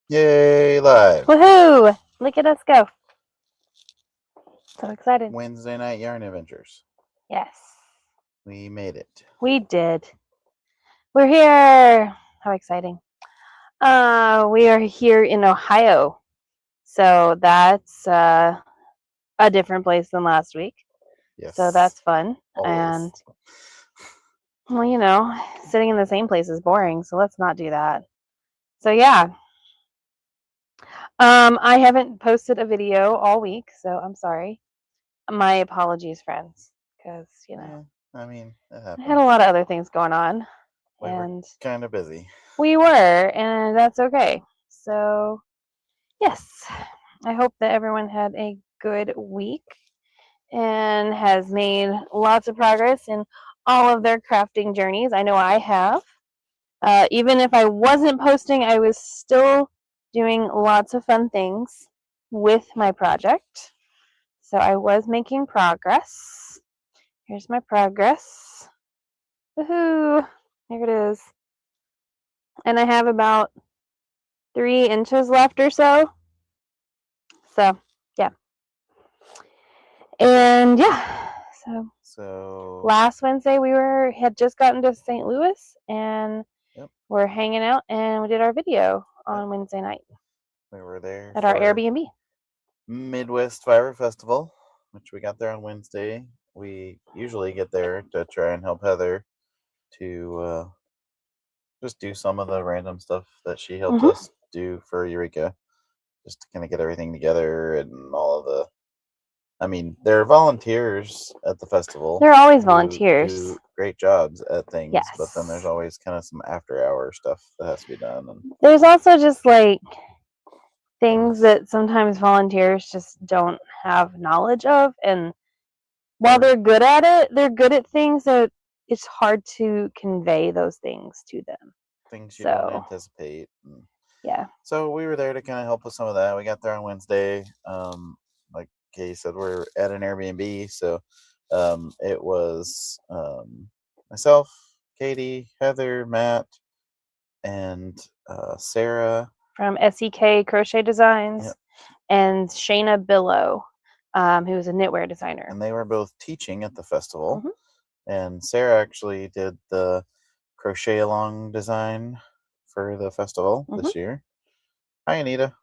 Yay, live. Woohoo! Look at us go. So excited. Wednesday night yarn adventures. Yes. We made it. We did. We're here. How exciting. We are here in Ohio. So that's a different place than last week. Yes. So that's fun. Always. And, well, sitting in the same place is boring. So let's not do that. So, yeah. I haven't posted a video all week. So I'm sorry. My apologies, friends. Because, I mean, it I happened. had a lot of other things going on. We were kind of busy. We were, and that's okay. So, yes, I hope that everyone had a good week and has made lots of progress in all of their crafting journeys. I know I have. Even if I wasn't posting, I was still doing lots of fun things with my project. So I was making progress. Here's my progress. Woohoo! Here it is. And I have about 3 inches left or so. So, yeah. And yeah, so last Wednesday we had just gotten to St. Louis and we're hanging out and we did our video on Wednesday night. We were there at our Airbnb. Midwest Fiber Festival, which we got there on Wednesday. We usually get there to try and help Heather to just do some of the random stuff that she helped us do for Eureka, just to kind of get everything together and all of the. I mean, there are volunteers at the festival. There are always volunteers. Do great jobs at things, yes. But then there's always kind of some after-hour stuff that has to be done. And there's also just like things that sometimes volunteers just don't have knowledge of, and while they're good at it, they're good at things that it's hard to convey those things to them. Things you don't anticipate. Yeah. So we were there to kind of help with some of that. We got there on Wednesday. Like Katie said, we're at an Airbnb. So it was myself, Katie, Heather, Matt, and Sarah. From SEK Crochet Designs, and Shayna Billow, who is a knitwear designer. And they were both teaching at the festival. And Sarah actually did the crochet along design for the festival this year. Hi, Anita.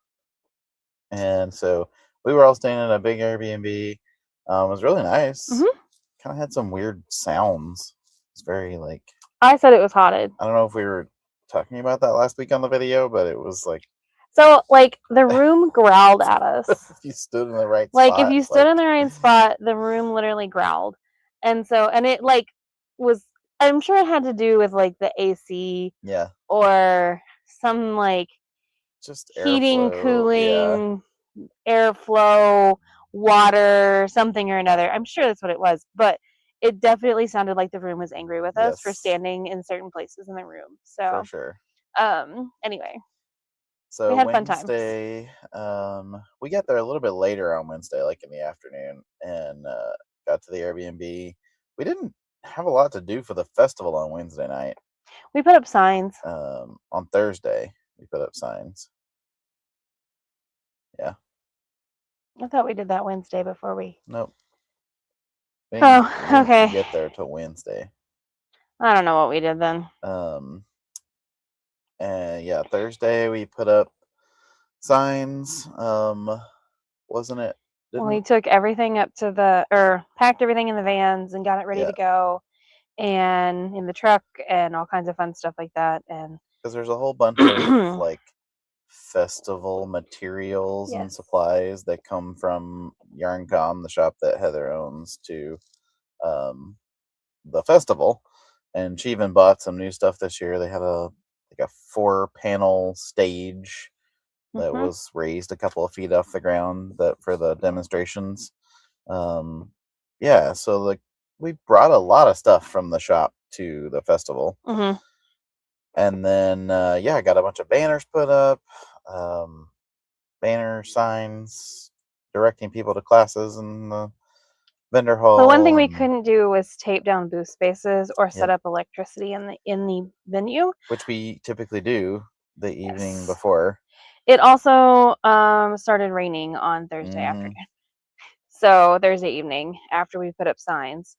And so we were all staying in a big Airbnb. It was really nice. Kind of had some weird sounds. It's very like. I said it was haunted. I don't know if we were talking about that last week on the video, but it was like. So, like, the room growled at us. If you stood in the right spot. Like, if you stood in the right spot, the room literally growled. And so, and it, like, was, I'm sure it had to do with, like, the AC. Yeah. Or some, like, just heating, cooling, airflow, water, something or another. I'm sure that's what it was. But it definitely sounded like the room was angry with us for standing in certain places in the room. So, for sure. Anyway. So we had Wednesday, fun times. We got there a little bit later on Wednesday, like in the afternoon, and got to the Airbnb. We didn't have a lot to do for the festival on Wednesday night. We put up signs. On Thursday, we put up signs. Yeah. I thought we did that Wednesday before we. Nope. We okay. Didn't get there till Wednesday. I don't know what we did then. And yeah, Thursday we put up signs. Wasn't it? We took everything up to packed everything in the vans and got it ready to go, and in the truck and all kinds of fun stuff like that. And because there's a whole bunch of like festival materials and supplies that come from YarnCom, the shop that Heather owns, to the festival. And she even bought some new stuff this year. They had a 4-panel stage that was raised a couple of feet off the ground for the demonstrations. So like we brought a lot of stuff from the shop to the festival. And then I got a bunch of banners put up, banner signs directing people to classes in the vendor hall. The one thing we couldn't do was tape down booth spaces or set up electricity in the venue, which we typically do the evening before. It also started raining on Thursday afternoon. So Thursday evening after we put up signs.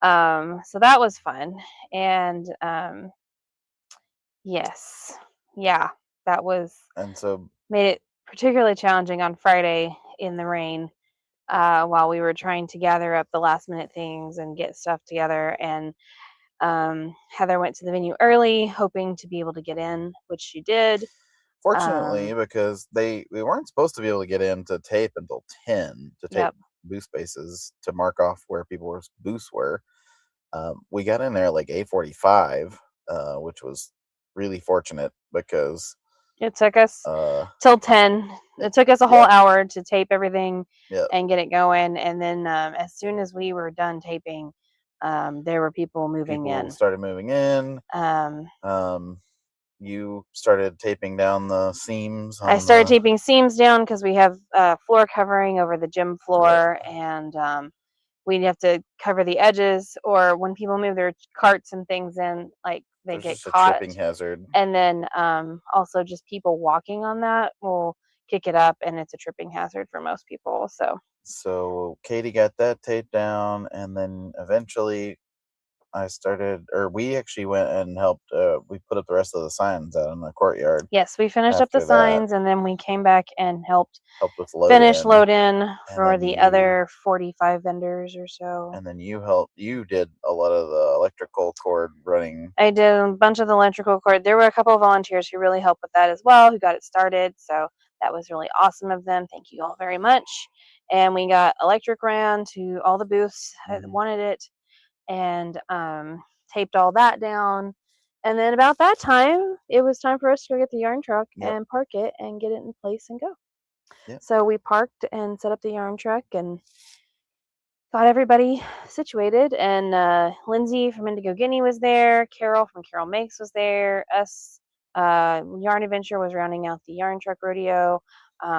So that was fun. And yes, yeah, that was And so made it particularly challenging on Friday in the rain while we were trying to gather up the last minute things and get stuff together. And Heather went to the venue early, hoping to be able to get in, which she did. fortunately, because we weren't supposed to be able to get into tape until 10 to tape Yep. booth spaces to mark off where people's booths were. We got in there like 8:45, which was really fortunate because It took us uh, till 10. It took us a whole yep, hour to tape everything yep, and get it going. And then as soon as we were done taping, there were people moving people in. started moving in. Um, You started taping down the seams I on started the taping seams down because we have floor covering over the gym yep. floor, and we'd have to cover the edges. Or when people move their carts and things in, like they There's get just a caught. tripping hazard. And then also just people walking on that will kick it up, and it's a tripping hazard for most people. So Katie got that taped down, and then eventually we actually went and helped. We put up the rest of the signs out in the courtyard. Yes, we finished up the After that, signs, and then we came back and helped helped with load finish in, load in and for then the other 45 vendors or so. you did a lot of the electrical cord running. I did a bunch of the electrical cord. There were a couple of volunteers who really helped with that as well, who got it started. So that was really awesome of them. Thank you all very much. And we got electric ran to all the booths that wanted it, and taped all that down. And then about that time, it was time for us to go get the yarn truck Yep. and park it and get it in place and go. Yep. So we parked and set up the yarn truck and got everybody situated. And Lindsay from Indigo Guinea was there. Carol from Carol Makes was there. Yarn Adventure was rounding out the yarn truck rodeo.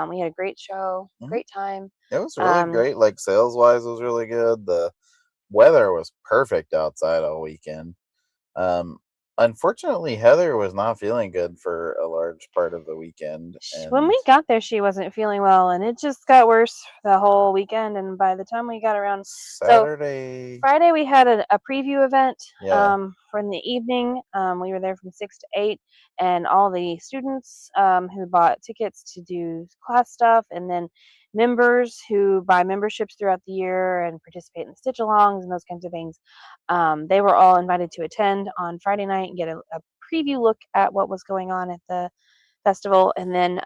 We had a great show, great time. It was really great. Like sales wise, it was really good. The weather was perfect outside all weekend. Unfortunately, Heather was not feeling good for a large part of the weekend. When we got there, she wasn't feeling well, and it just got worse the whole weekend. And by the time we got around Friday, we had a preview event from the evening. We were there from 6 to 8, and all the students who bought tickets to do class stuff, and then members who buy memberships throughout the year and participate in the stitch-alongs and those kinds of things. They were all invited to attend on Friday night and get a preview look at what was going on at the festival. And then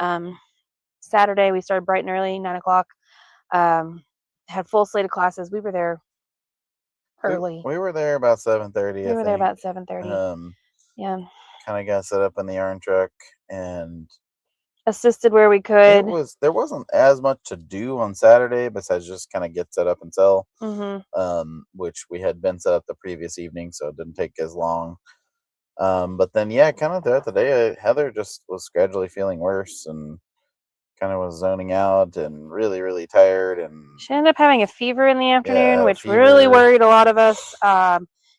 Saturday we started bright and early, 9 o'clock. Had full slate of classes. We were there early. We were there about 7:30. We were there about 7:30. Yeah. Kind of got set up in the yarn truck and assisted where we could. There wasn't as much to do on Saturday besides just kind of get set up and sell. Which we had been set up the previous evening, so it didn't take as long. But then, kind of throughout the day, Heather just was gradually feeling worse and kind of was zoning out and really, really tired. And she ended up having a fever in the afternoon, which really worried a lot of us.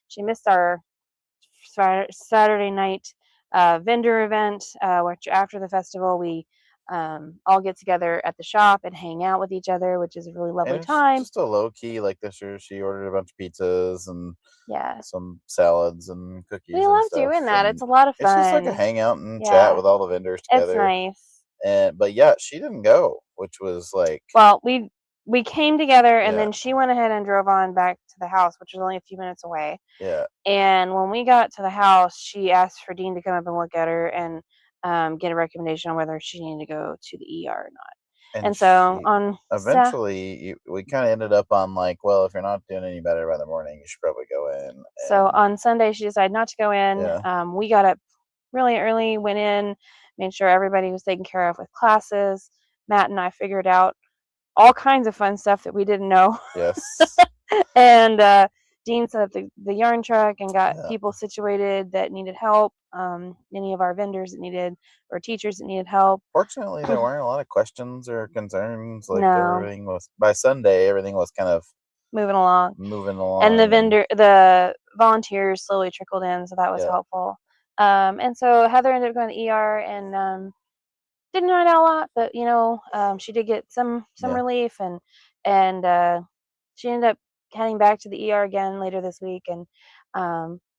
She missed our Saturday night vendor event, which after the festival, we all get together at the shop and hang out with each other, which is a really lovely time. Just a low key, like this year, she ordered a bunch of pizzas and some salads and cookies. We love doing that. It's a lot of fun. It's just like a hangout and chat with all the vendors together. It's nice. But she didn't go, which was like, well, we came together, and then she went ahead and drove on back to the house, which was only a few minutes away. And when we got to the house, she asked for Dean to come up and look at her and get a recommendation on whether she needed to go to the ER or not. And so eventually we kind of ended up on like, well, if you're not doing any better by the morning, you should probably go in. So on Sunday, she decided not to go in. We got up really early, went in, made sure everybody was taken care of with classes. Matt and I figured out all kinds of fun stuff that we didn't know. Yes. And Dean set up the yarn truck and got people situated that needed help. Any of our vendors that needed, or teachers that needed help. Fortunately, there weren't a lot of questions or concerns. Like everything was, by Sunday, everything was kind of moving along. And the volunteers slowly trickled in, so that was helpful. And so Heather ended up going to the ER, and didn't ride out a lot, but she did get some Yeah. relief, and she ended up heading back to the ER again later this week, and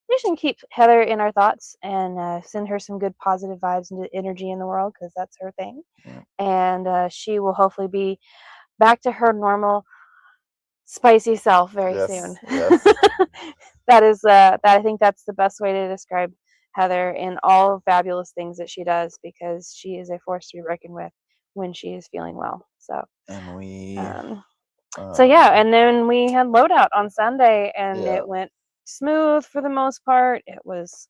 we just can keep Heather in our thoughts and send her some good positive vibes and energy in the world, because that's her thing. Yeah. And she will hopefully be back to her normal spicy self very soon. Yes. That I think that's the best way to describe Heather in all the fabulous things that she does, because she is a force to be reckoned with when she is feeling well. And we. Yeah, and then we had loadout on Sunday, and Yeah. it went smooth for the most part. It was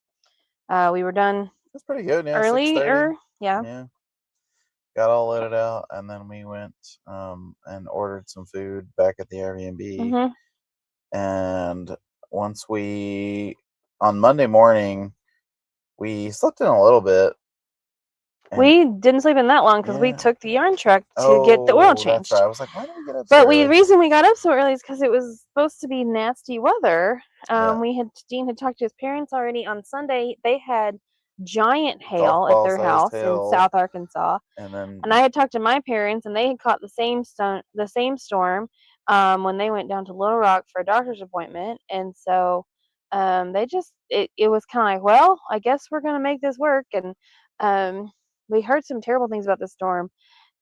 we were done. It's pretty good. Yeah. Early, 6:30. yeah. Yeah. Got all loaded out, and then we went and ordered some food back at the Airbnb. Mhm. And once on Monday morning, we slept in a little bit. We didn't sleep in that long because we took the yarn truck to get the oil changed. That's right. I was like, why did we get up But so early? the reason we got up so early is because it was supposed to be nasty weather. Dean had talked to his parents already on Sunday. They had giant hail at their house in South Arkansas, and I had talked to my parents, and they had caught the same storm when they went down to Little Rock for a doctor's appointment. And so it was kind of like, well, I guess we're gonna make this work. And we heard some terrible things about the storm,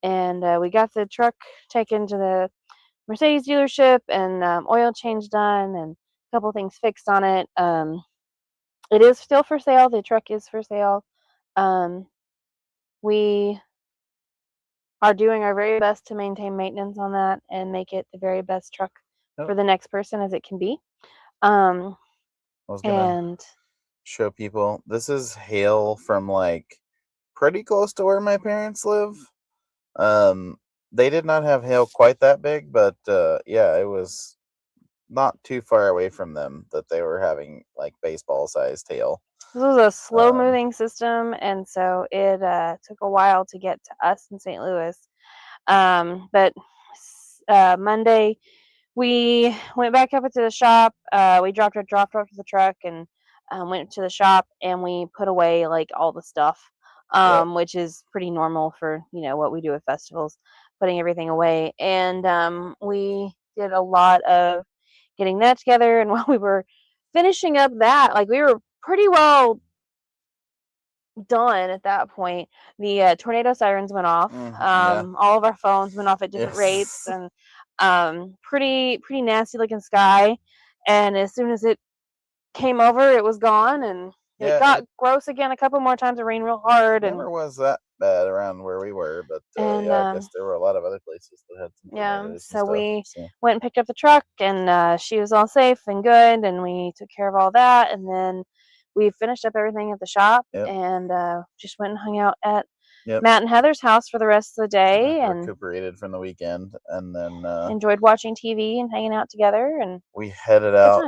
and we got the truck taken to the Mercedes dealership, and oil change done, and a couple things fixed on it. It is still for sale. The truck is for sale. We are doing our very best to maintain maintenance on that and make it the very best truck for the next person as it can be. I was gonna show people, this is hail from like pretty close to where my parents live. They did not have hail quite that big, but yeah, it was not too far away from them that they were having like baseball sized hail. This was a slow moving system, and so it took a while to get to us in St. Louis. But Monday we went back up to the shop. We dropped off the truck and went to the shop, and we put away like all the stuff, which is pretty normal for what we do at festivals, putting everything away. And we did a lot of getting that together. And while we were finishing up that, like, we were pretty well done at that point. The tornado sirens went off. All of our phones went off at different rates, and pretty nasty looking sky. And as soon as it came over, it was gone, and it got gross again a couple more times. It rained real hard. Never was that bad around where we were, but I guess there were a lot of other places that had some tornadoes. So we went and picked up the truck, and she was all safe and good, and we took care of all that. And then we finished up everything at the shop, and just went and hung out at Matt and Heather's house for the rest of the day, and recuperated from the weekend, and then enjoyed watching TV and hanging out together. And we headed out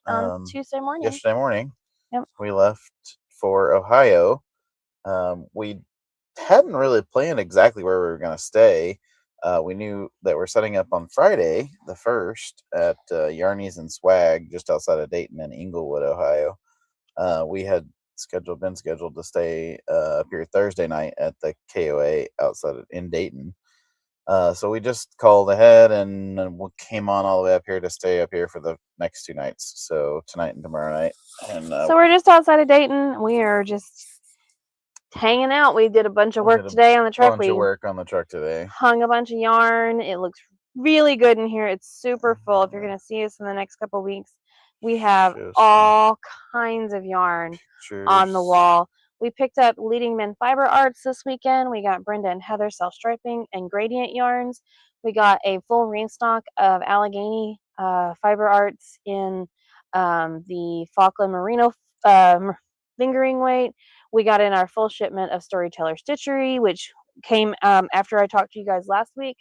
on Tuesday morning. Yesterday morning. Yep. We left for Ohio. We hadn't really planned exactly where we were going to stay. We knew that we're setting up on Friday, the 1st, at Yarnies and Swag, just outside of Dayton in Englewood, Ohio. We had been scheduled to stay up here Thursday night at the KOA outside in Dayton. So we just called ahead and we came on all the way up here to stay up here for the next 2 nights. So tonight and tomorrow night. And so we're just outside of Dayton. We are just hanging out. We did a bunch of work today on the truck. Hung a bunch of yarn. It looks really good in here. It's super full. If you're going to see us in the next couple of weeks, we have all kinds of yarn on the wall. We picked up Leading Men Fiber Arts this weekend. We got Brenda and Heather self-striping and gradient yarns. We got a full restock of Allegheny Fiber Arts in the Falkland Merino fingering weight. We got in our full shipment of Storyteller Stitchery, which came after I talked to you guys last week.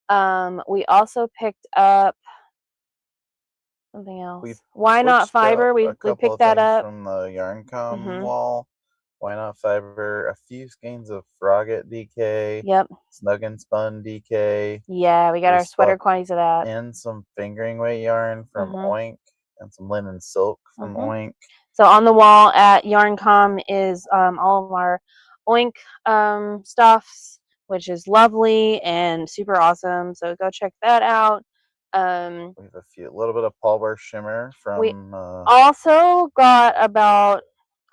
We also picked up something else. Why Not Fiber? We picked that up from the Yarncom wall. Why Not Fiber? A few skeins of Frogget DK. Yep. Snug and Spun DK. Yeah, we got our sweater quantities of that. And some fingering weight yarn from Oink, and some linen silk from Oink. So on the wall at Yarncom is all of our Oink stuffs, which is lovely and super awesome. So go check that out. We have a little bit of Paul Bear shimmer We from. also got about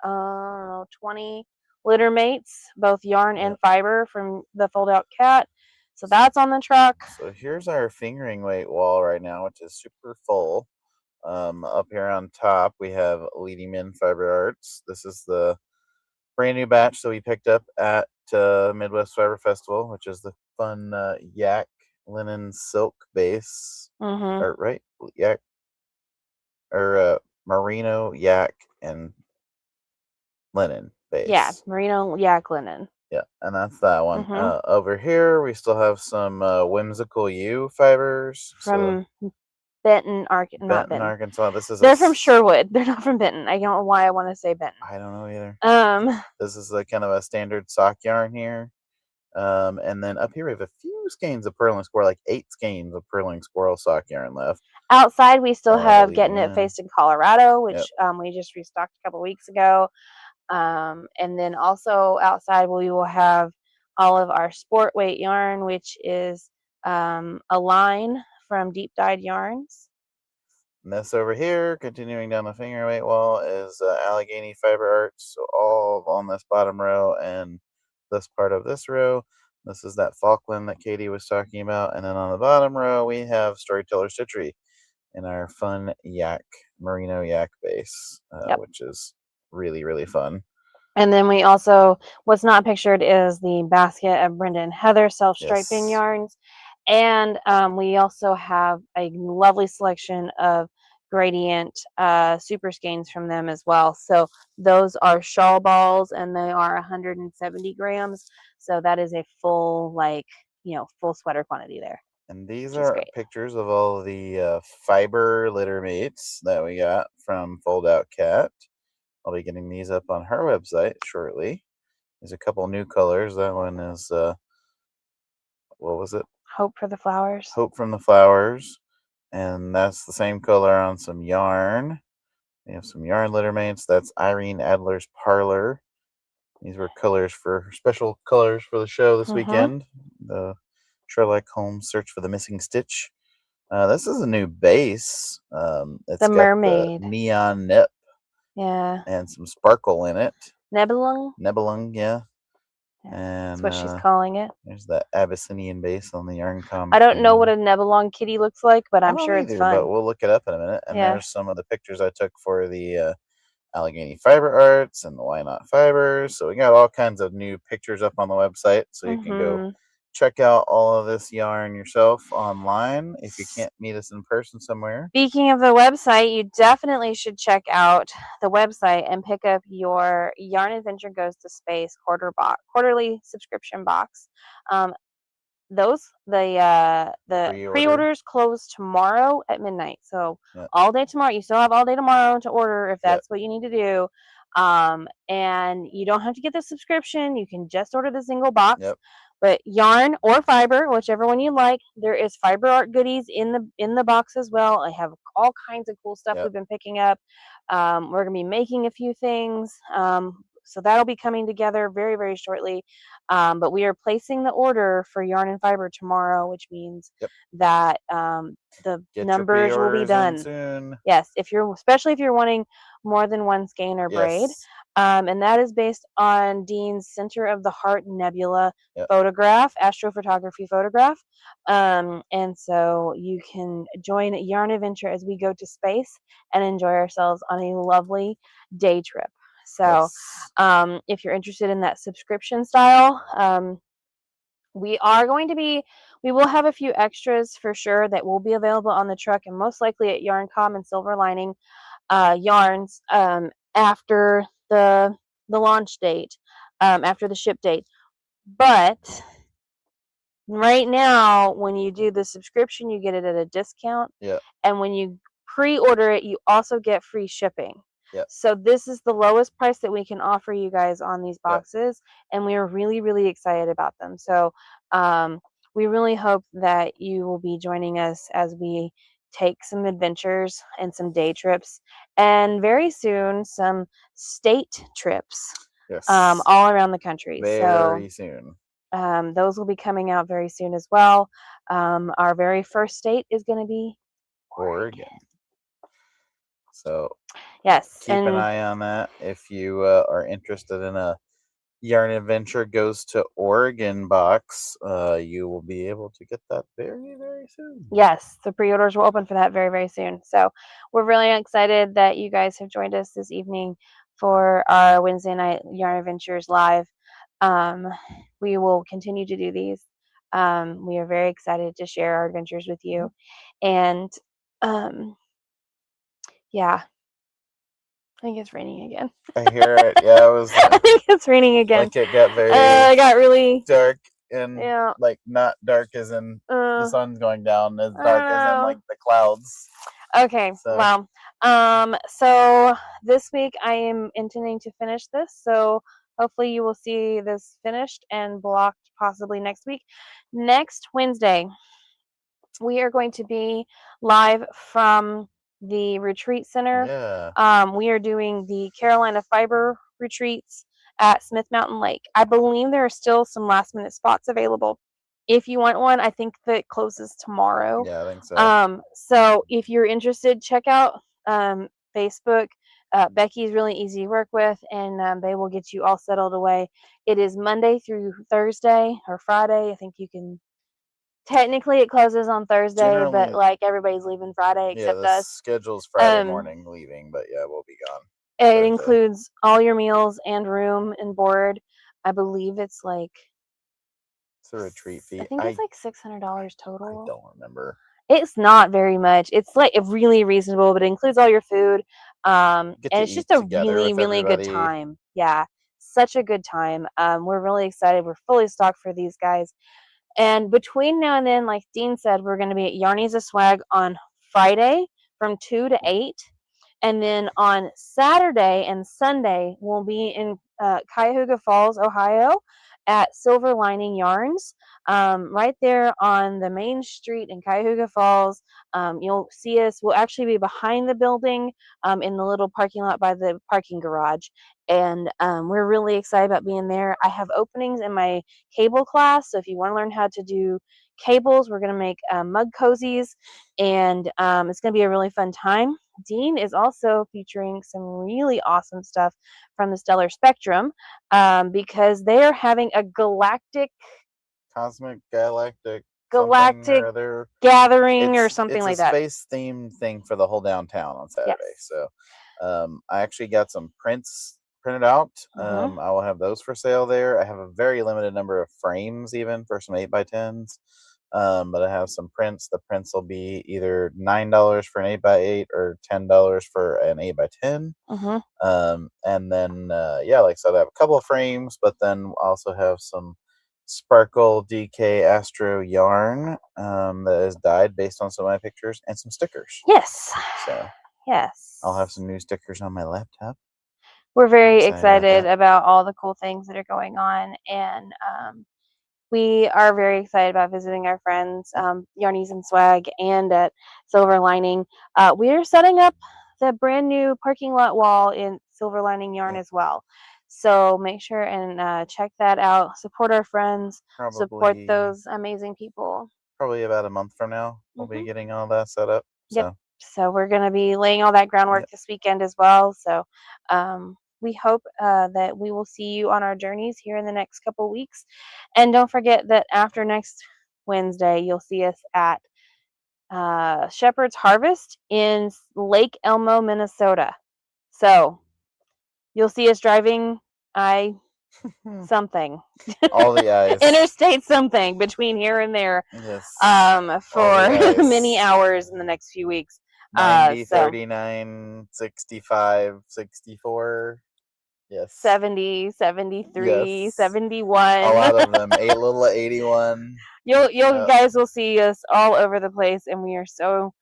20 litter mates, both yarn and fiber, from the Fold Out Cat. So that's on the truck. So here's our fingering weight wall right now, which is super full. Up here on top, we have Leading In Fiber Arts. This is the brand new batch that we picked up at Midwest Fiber Festival, which is the fun yak linen silk base. Or right, yak or merino yak and linen base. Yeah, merino yak linen. Yeah, and that's that one. Over here, we still have some Whimsical You fibers from Benton, Benton, Arkansas. They're from Sherwood. They're not from Benton. I don't know why I want to say Benton. I don't know either. This is kind of a standard sock yarn here. And then up here we have a few skeins of purling squirrel, like 8 skeins of purling squirrel sock yarn left. Outside, we still have Getting It Faced in Colorado, which we just restocked a couple weeks ago. And then also outside, we will have all of our sport weight yarn, which is a line from Deep Dyed Yarns. And this over here, continuing down the finger weight wall, is Allegheny Fiber Arts. So all on this bottom row and this part of this row. This is that Falkland that Katie was talking about. And then on the bottom row, we have Storyteller Stitchery in our fun yak, merino yak base, which is really, really fun. And then we also, what's not pictured is the basket of Brenda and Heather self-striping yarns. And we also have a lovely selection of gradient super skeins from them as well. So those are shawl balls, and they are 170 grams. So that is a full, full sweater quantity there. And these are pictures of all the fiber litter mates that we got from Fold Out Cat. I'll be getting these up on her website shortly. There's a couple new colors. That one is, what was it? Hope for the Flowers. Hope from the Flowers. And that's the same color on some yarn. We have some yarn litter mates. That's Irene Adler's Parlor. These were special colors for the show this weekend. The Sherlock Holmes Search for the Missing Stitch. This is a new base. It's the mermaid. The neon nip. Yeah. And some sparkle in it. Nebulung? Nebulung, yeah. And that's what she's calling it. There's that Abyssinian base on the yarn comic. I don't know what a Nebulong kitty looks like, but I'm sure it's fun. But we'll look it up in a minute. And there's some of the pictures I took for the Allegheny Fiber Arts and the Why Not Fibers. So we got all kinds of new pictures up on the website, so you can go check out all of this yarn yourself online if you can't meet us in person somewhere. Speaking of the website, you definitely should check out the website and pick up your Yarn Adventure Goes to Space quarterly subscription box. The pre-orders close tomorrow at midnight. So all day tomorrow. You still have all day tomorrow to order if that's what you need to do. And you don't have to get the subscription. You can just order the single box. But yarn or fiber, whichever one you like, there is fiber art goodies in the box as well. I have all kinds of cool stuff we've been picking up. We're gonna be making a few things. So that'll be coming together very, very shortly. But we are placing the order for yarn and fiber tomorrow, which means that the numbers will be done soon. Yes, especially if you're wanting more than one skein or braid. And that is based on Dean's Center of the Heart Nebula astrophotography photograph. And so you can join Yarn Adventure as we go to space and enjoy ourselves on a lovely day trip. So if you're interested in that subscription style, we will have a few extras for sure that will be available on the truck, and most likely at YarnCom and Silver Lining Yarns after the launch date, after the ship date. But right now, when you do the subscription, you get it at a discount. And when you pre-order it, you also get free shipping. So this is the lowest price that we can offer you guys on these boxes, and we are really, really excited about them. So we really hope that you will be joining us as we take some adventures and some day trips, and very soon some state trips. Yes. all around the country. Very soon. Those will be coming out very soon as well. Our very first state is going to be Oregon. So yes, keep an eye on that. If you are interested in a Yarn Adventure Goes to Oregon box, you will be able to get that very, very soon. Yes, the pre-orders will open for that very, very soon. So we're really excited that you guys have joined us this evening for our Wednesday night Yarn Adventures live. We will continue to do these. We are very excited to share our adventures with you. And yeah, I think it's raining again. I hear it. Yeah, it was. I think it's raining again. Like it got very. It got really dark and like not dark as in the sun's going down, as dark as in like the clouds. Okay. So. Wow. So this week I am intending to finish this. So hopefully you will see this finished and blocked possibly next week. Next Wednesday, we are going to be live from the retreat center. Yeah. We are doing the Carolina Fiber retreats at Smith Mountain Lake. I believe there are still some last minute spots available. If you want one, I think that it closes tomorrow. Yeah, I think so. So if you're interested, check out Facebook. Becky's really easy to work with, and they will get you all settled away. It is Monday through Thursday or Friday. I think you can. Technically, it closes on Thursday, but like everybody's leaving Friday except us. Schedule's Friday morning leaving, but yeah, we'll be gone. It Thursday. Includes all your meals and room and board. I believe it's like. It's a retreat fee. I think it's like $600 total. I don't remember. It's not very much. It's like really reasonable, but it includes all your food. And it's just a really, really good time. Yeah, such a good time. We're really excited. We're fully stocked for these guys. And between now and then, like Dean said, we're going to be at Yarnies of Swag on Friday from 2 to 8. And then on Saturday and Sunday, we'll be in Cuyahoga Falls, Ohio at Silver Lining Yarns, right there on the main street in Cuyahoga Falls. You'll see us. We'll actually be behind the building in the little parking lot by the parking garage. And we're really excited about being there. I have openings in my cable class. So if you want to learn how to do cables, we're going to make mug cozies. And it's going to be a really fun time. Dean is also featuring some really awesome stuff from the Stellar Spectrum because they are having a cosmic gathering or something like that. It's a space themed thing for the whole downtown on Saturday. Yes. So I actually got some prints printed out. I will have those for sale there. I have a very limited number of frames even for some 8x10s. But I have some prints. The prints will be either $9 for an 8x8 or $10 for an 8x10. And then, like I said, I have a couple of frames, but then also have some Sparkle DK Astro yarn that is dyed based on some of my pictures and some stickers. Yes. So, yes. I'll have some new stickers on my laptop. We're very excited about all the cool things that are going on. And, we are very excited about visiting our friends, Yarnies and Swag, and at Silver Lining. We are setting up the brand new parking lot wall in Silver Lining Yarn as well. So make sure and check that out. Support our friends. Support those amazing people. Probably about a month from now, we'll be getting all that set up. Yep. So we're going to be laying all that groundwork this weekend as well. So we hope that we will see you on our journeys here in the next couple weeks. And don't forget that after next Wednesday, you'll see us at Shepherd's Harvest in Lake Elmo, Minnesota. So you'll see us driving something. All the eyes. Interstate something between here and there. Yes. For many hours in the next few weeks. 90, 39, 65, 64. Yes. 70, 73, 71. A lot of them. A little 81. You guys will see us all over the place, and we are so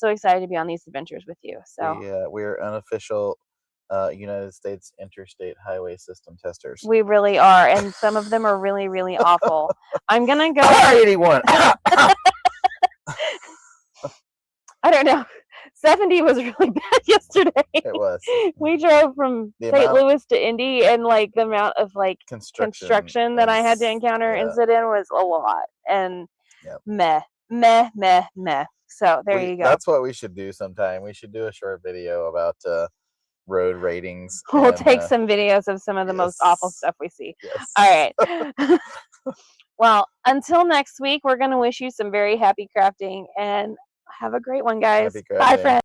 excited to be on these adventures with you. So we're unofficial United States interstate highway system testers. We really are, and some of them are really, really awful. I'm gonna go 81. I don't know. 70 was really bad yesterday. It was. We drove from The St. amount- Louis to Indy, and like the amount of like construction that I had to encounter and sit in was a lot. And meh. So there you go. That's what we should do sometime. We should do a short video about road ratings. We'll take some videos of some of the most awful stuff we see. Yes. All right. Well, until next week, we're going to wish you some very happy crafting, and have a great one, guys. Bye, friends.